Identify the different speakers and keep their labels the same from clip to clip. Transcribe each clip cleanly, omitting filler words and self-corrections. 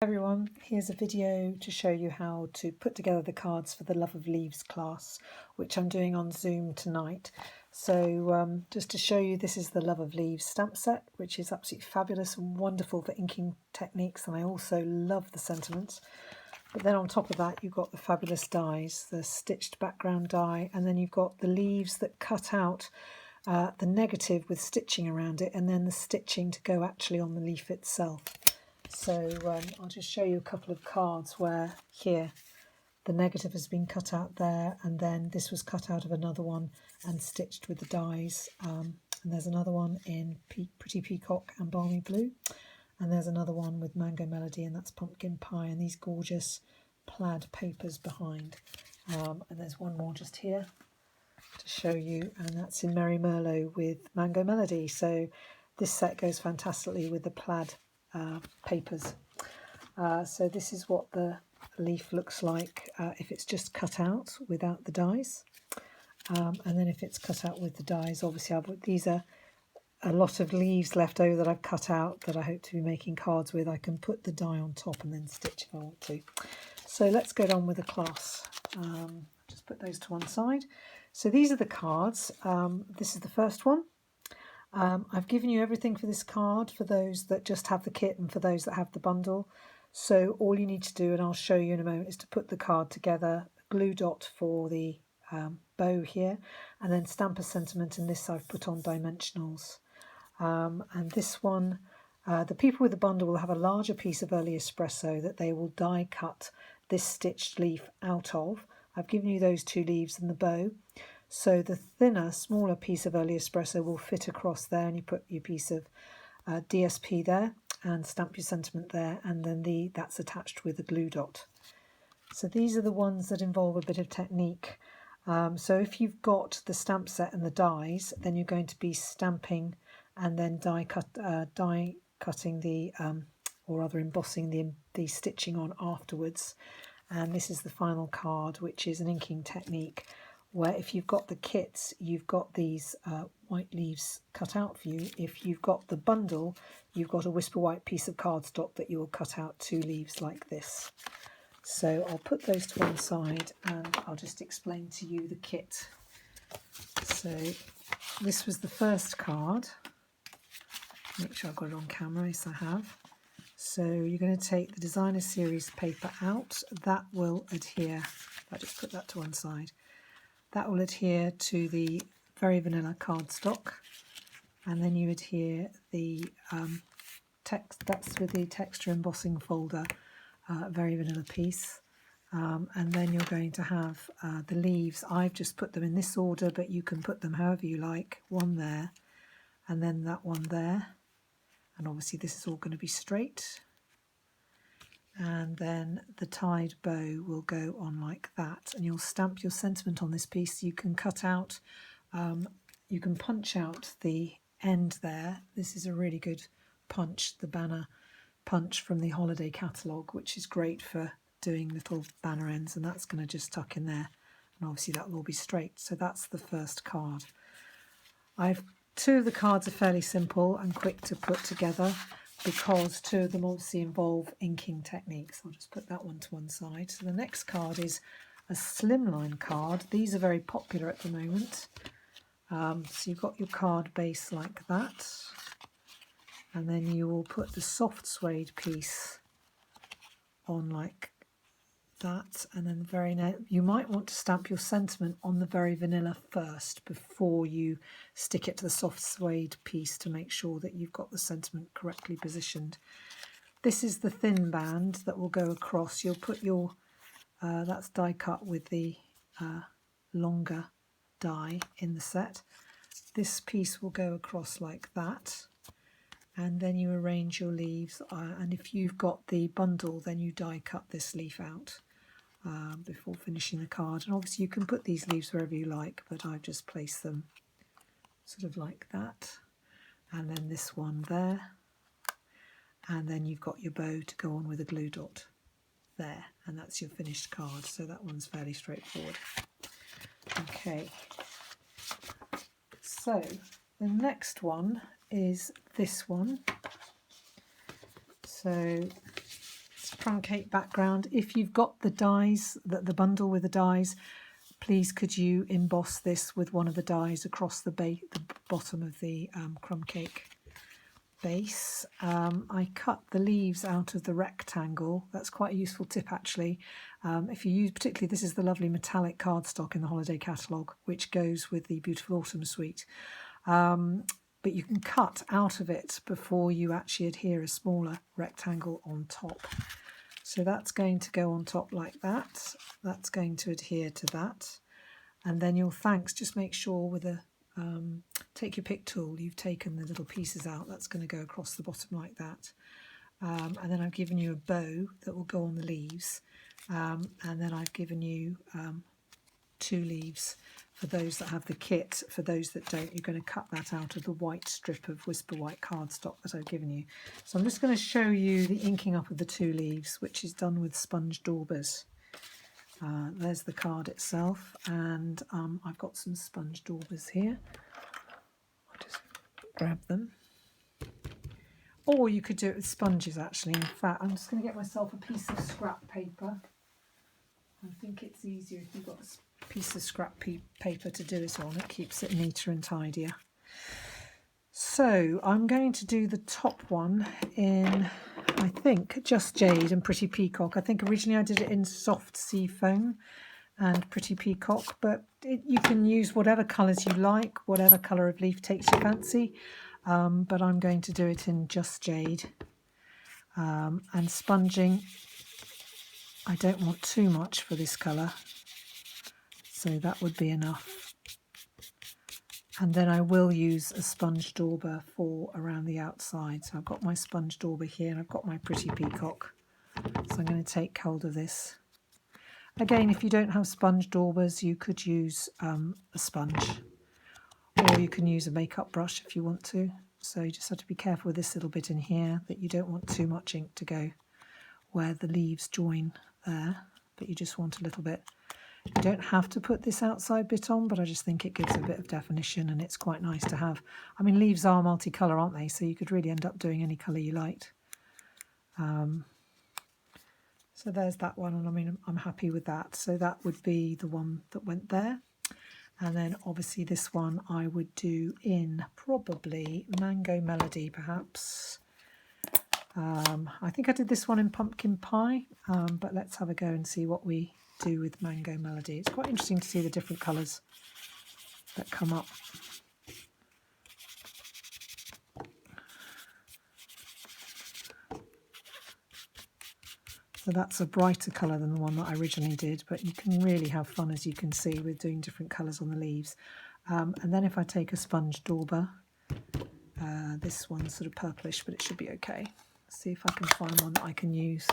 Speaker 1: Everyone, here's a video to show you how to put together the cards for the Love of Leaves class, which I'm doing on Zoom tonight. So just to show you, this is the Love of Leaves stamp set, which is absolutely fabulous and wonderful for inking techniques, and I also love the sentiments. But then on top of that, you've got the fabulous dies, the stitched background die, and then you've got the leaves that cut out the negative with stitching around it, and then the stitching to go actually on the leaf itself. So I'll just show you a couple of cards where here the negative has been cut out there, and then this was cut out of another one and stitched with the dies. And there's another one in Pretty Peacock and Balmy Blue, and there's another one with Mango Melody, and that's Pumpkin Pie, and these gorgeous plaid papers behind. And there's one more just here to show you, and that's in Merry Merlot with Mango Melody. So this set goes fantastically with the plaid papers. So this is what the leaf looks like if it's just cut out without the dies, and then if it's cut out with the dies, obviously these are a lot of leaves left over that I've cut out that I hope to be making cards with. I can put the die on top and then stitch if I want to. So let's get on with the class. Just put those to one side. So these are the cards. This is the first one. I've given you everything for this card for those that just have the kit and for those that have the bundle. So all you need to do, and I'll show you in a moment, is to put the card together, glue dot for the bow here, and then stamp a sentiment, and this I've put on dimensionals. And this one, the people with the bundle will have a larger piece of early espresso that they will die cut this stitched leaf out of. I've given you those two leaves and the bow. So the thinner, smaller piece of early espresso will fit across there, and you put your piece of DSP there and stamp your sentiment there, and then that's attached with a glue dot. So these are the ones that involve a bit of technique. So if you've got the stamp set and the dies, then you're going to be stamping and then die cutting the or rather embossing the stitching on afterwards. And this is the final card, which is an inking technique, where if you've got the kits, you've got these white leaves cut out for you. If you've got the bundle, you've got a whisper white piece of cardstock that you will cut out two leaves like this. So I'll put those to one side and I'll just explain to you the kit. So this was the first card. Make sure I've got it on camera, yes I have. So you're going to take the designer series paper out. That will adhere, I'll just put that to one side. That will adhere to the Very Vanilla cardstock, and then you adhere the text, that's with the texture embossing folder, Very Vanilla piece, and then you're going to have the leaves. I've just put them in this order, but you can put them however you like. One there, and then that one there, and obviously this is all going to be straight. And then the tied bow will go on like that, and you'll stamp your sentiment on this piece. You can cut out, you can punch out the end there. This is a really good punch, the banner punch from the holiday catalogue, which is great for doing little banner ends, and that's going to just tuck in there, and obviously that will all be straight. So that's the first card. Two of the cards are fairly simple and quick to put together, because two of them obviously involve inking techniques. I'll just put that one to one side. So the next card is a slimline card. These are very popular at the moment. So you've got your card base like that, and then you will put the soft suede piece on like that, and then you might want to stamp your sentiment on the Very Vanilla first before you stick it to the soft suede piece to make sure that you've got the sentiment correctly positioned. This is the thin band that will go across. You'll put your that's die cut with the longer die in the set. This piece will go across like that, and then you arrange your leaves, and if you've got the bundle, then you die cut this leaf out before finishing the card. And obviously you can put these leaves wherever you like, but I've just placed them sort of like that, and then this one there, and then you've got your bow to go on with a glue dot there, and that's your finished card. So that one's fairly straightforward. Okay, so the next one is this one. So crumb cake background. If you've got the dies, the bundle with the dies, please could you emboss this with one of the dies across the bottom of the crumb cake base. I cut the leaves out of the rectangle. That's quite a useful tip actually. If you use, particularly this is the lovely metallic cardstock in the holiday catalogue, which goes with the Beautiful Autumn suite. But you can cut out of it before you actually adhere a smaller rectangle on top. So that's going to go on top like that. That's going to adhere to that. And then your thanks, just make sure with a, take your pick tool, you've taken the little pieces out. That's going to go across the bottom like that. And then I've given you a bow that will go on the leaves. And then I've given you 2 leaves for those that have the kit. For those that don't, you're going to cut that out of the white strip of Whisper White cardstock that I've given you. So I'm just going to show you the inking up of the 2 leaves, which is done with sponge daubers. There's the card itself, and I've got some sponge daubers here. I'll just grab them. Or you could do it with sponges actually. In fact, I'm just going to get myself a piece of scrap paper. I think it's easier if you've got a piece of scrap paper to do it on. It keeps it neater and tidier. So I'm going to do the top one in, I think, Just Jade and Pretty Peacock. I think originally I did it in Soft Sea Foam and Pretty Peacock, but you can use whatever colours you like, whatever colour of leaf takes your fancy. But I'm going to do it in Just Jade. And sponging, I don't want too much for this colour, so that would be enough. And then I will use a sponge dauber for around the outside. So I've got my sponge dauber here and I've got my Pretty Peacock. So I'm going to take hold of this. Again, if you don't have sponge daubers, you could use a sponge, or you can use a makeup brush if you want to. So you just have to be careful with this little bit in here that you don't want too much ink to go where the leaves join there, but you just want a little bit. You don't have to put this outside bit on, but I just think it gives a bit of definition and it's quite nice to have. I mean, leaves are multicolour, aren't they? So you could really end up doing any colour you liked. So there's that one, and I mean, I'm happy with that. So that would be the one that went there. And then obviously this one I would do in probably Mango Melody, perhaps. I think I did this one in Pumpkin Pie, but let's have a go and see what we do with Mango Melody. It's quite interesting to see the different colours that come up. So that's a brighter colour than the one that I originally did, but you can really have fun, as you can see, with doing different colours on the leaves. And then if I take a sponge dauber, this one's sort of purplish, but it should be okay. Let's see if I can find one that I can use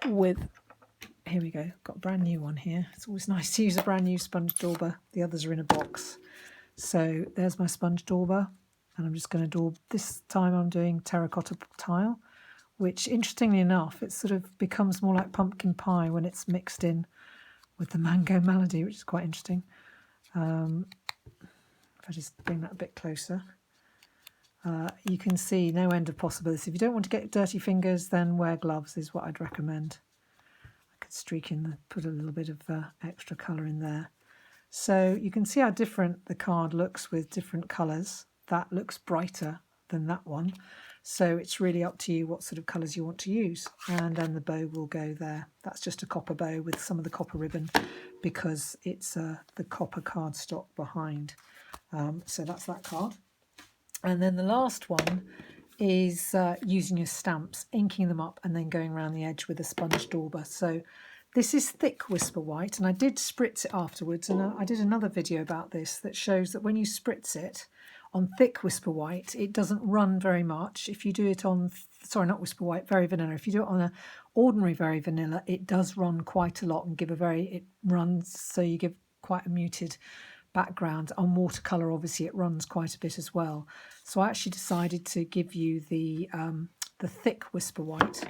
Speaker 1: with, here we go, got a brand new one here. It's always nice to use a brand new sponge dauber. The others are in a box. So there's my sponge dauber, and I'm just going to daub. This time I'm doing terracotta tile, which interestingly enough, it sort of becomes more like Pumpkin Pie when it's mixed in with the Mango Melody, which is quite interesting. If I just bring that a bit closer. You can see no end of possibilities. If you don't want to get dirty fingers, then wear gloves is what I'd recommend. I could streak in, put a little bit of extra colour in there. So you can see how different the card looks with different colours. That looks brighter than that one. So it's really up to you what sort of colours you want to use. And then the bow will go there. That's just a copper bow with some of the copper ribbon because it's the copper cardstock behind. So that's that card. And then the last one is using your stamps, inking them up and then going around the edge with a sponge dauber. So this is thick Whisper White, and I did spritz it afterwards, and I did another video about this that shows that when you spritz it on thick Whisper White, it doesn't run very much. If you do it on, sorry, not Whisper White, Very Vanilla. If you do it on an ordinary Very Vanilla, it does run quite a lot and give a very, it runs so you give quite a muted background. On watercolour, obviously, it runs quite a bit as well. So I actually decided to give you the thick Whisper White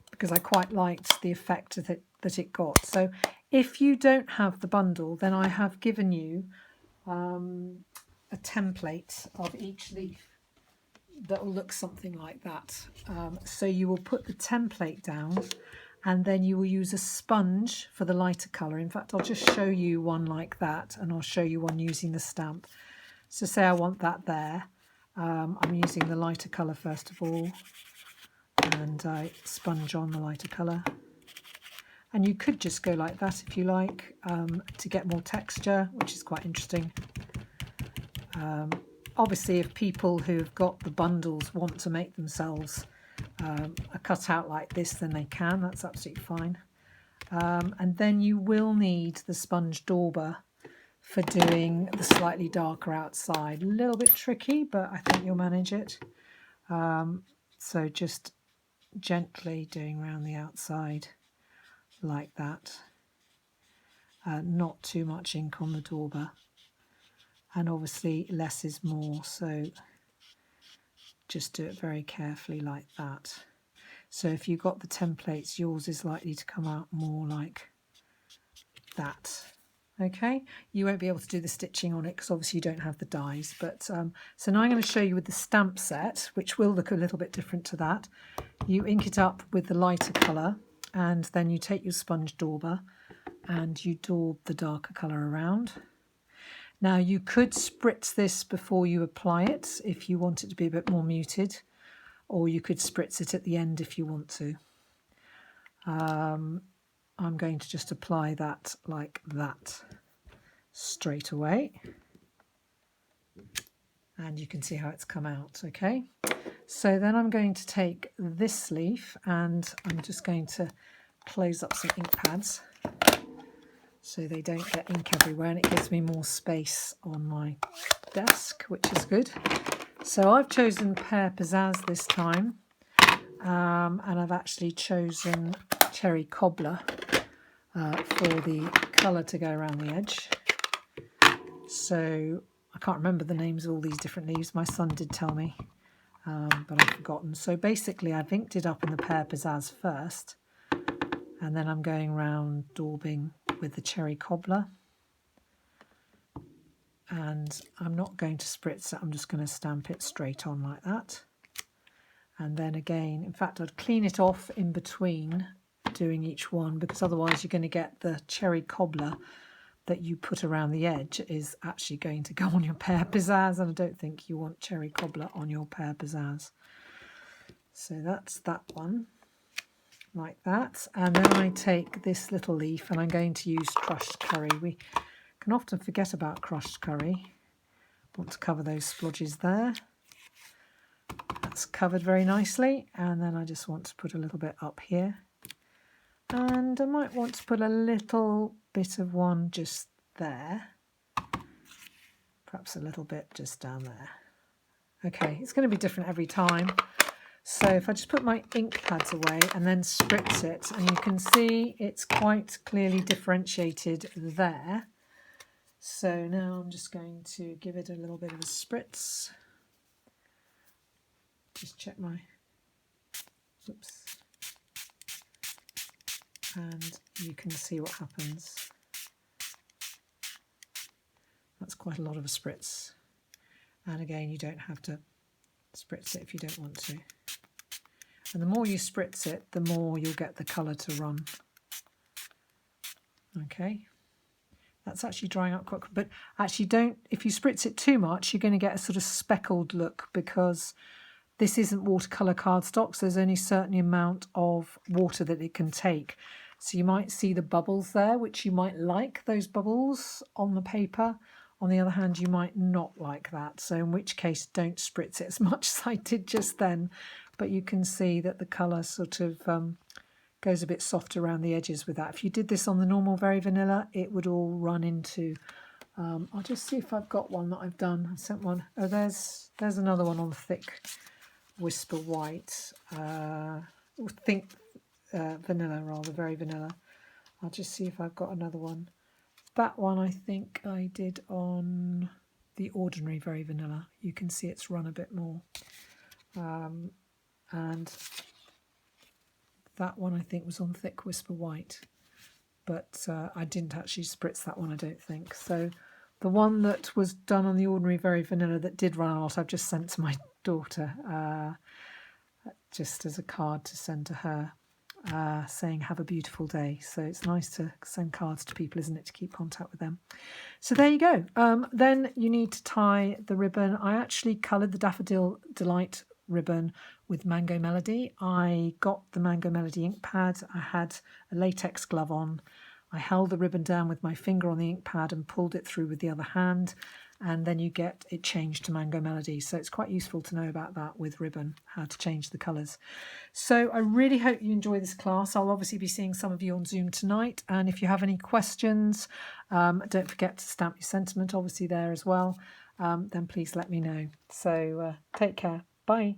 Speaker 1: because I quite liked the effect that it got. So if you don't have the bundle, then I have given you a template of each leaf that will look something like that. So you will put the template down and then you will use a sponge for the lighter colour. In fact, I'll just show you one like that, and I'll show you one using the stamp. So say I want that there. I'm using the lighter colour first of all, and I sponge on the lighter colour. And you could just go like that if you like, to get more texture, which is quite interesting. Obviously, if people who've got the bundles want to make themselves a cutout like this, then they can. That's absolutely fine. And then you will need the sponge dauber for doing the slightly darker outside. A little bit tricky, but I think you'll manage it. So just gently doing around the outside like that. Not too much ink on the dauber. And obviously less is more, so just do it very carefully like that. So if you've got the templates, yours is likely to come out more like that. Okay, you won't be able to do the stitching on it because obviously you don't have the dies. But so now I'm going to show you with the stamp set, which will look a little bit different to that. You ink it up with the lighter colour, and then you take your sponge dauber and you daub the darker colour around. Now you could spritz this before you apply it if you want it to be a bit more muted, or you could spritz it at the end if you want to. I'm going to just apply that like that straight away, and you can see how it's come out. Okay, so then I'm going to take this leaf and I'm just going to close up some ink pads so they don't get ink everywhere, and it gives me more space on my desk, which is good. So I've chosen Pear Pizzazz this time, and I've actually chosen Cherry Cobbler for the colour to go around the edge. So I can't remember the names of all these different leaves. My son did tell me, but I've forgotten. So basically I've inked it up in the Pear Pizzazz first, and then I'm going round daubing with the Cherry Cobbler. And I'm not going to spritz it, I'm just going to stamp it straight on like that. And then again, in fact, I'd clean it off in between doing each one, because otherwise you're going to get the Cherry Cobbler that you put around the edge is actually going to go on your Pear Pizzazz, and I don't think you want Cherry Cobbler on your Pear Pizzazz. So that's that one, like that. And then I take this little leaf and I'm going to use crushed curry. We can often forget about crushed curry. Want to cover those splodges there. That's covered very nicely, and then I just want to put a little bit up here, and I might want to put a little bit of one just there, perhaps a little bit just down there. Okay, it's going to be different every time. So if I just put my ink pads away and then spritz it, and you can see it's quite clearly differentiated there. So now I'm just going to give it a little bit of a spritz. Just check my, oops. And you can see what happens. That's quite a lot of a spritz. And again, you don't have to spritz it if you don't want to. And the more you spritz it, the more you'll get the colour to run. Okay. That's actually drying up quite quick, but actually don't, if you spritz it too much, you're going to get a sort of speckled look, because this isn't watercolour cardstock, so there's only a certain amount of water that it can take. So you might see the bubbles there, which you might like, those bubbles on the paper. On the other hand, you might not like that. So in which case, don't spritz it as much as I did just then. But you can see that the colour sort of goes a bit soft around the edges with that. If you did this on the normal Very Vanilla, it would all run into... I'll just see if I've got one that I've done. I sent one. Oh, there's another one on thick Whisper White. Think Vanilla, rather, Very Vanilla. I'll just see if I've got another one. That one I think I did on the ordinary Very Vanilla. You can see it's run a bit more. And that one I think was on thick Whisper White. But I didn't actually spritz that one, I don't think. So the one that was done on the ordinary Very Vanilla that did run a lot, I've just sent to my daughter, just as a card to send to her. saying have a beautiful day. So it's nice to send cards to people, isn't it, to keep contact with them. So there you go. Then you need to tie the ribbon. I actually coloured the Daffodil Delight ribbon with Mango Melody. I got the Mango Melody ink pad. I had a latex glove on. I held the ribbon down with my finger on the ink pad and pulled it through with the other hand, and then you get it changed to Mango Melody. So it's quite useful to know about that with ribbon, how to change the colours. So I really hope you enjoy this class. I'll obviously be seeing some of you on Zoom tonight, and if you have any questions, don't forget to stamp your sentiment obviously there as well, then please let me know. So take care. Bye.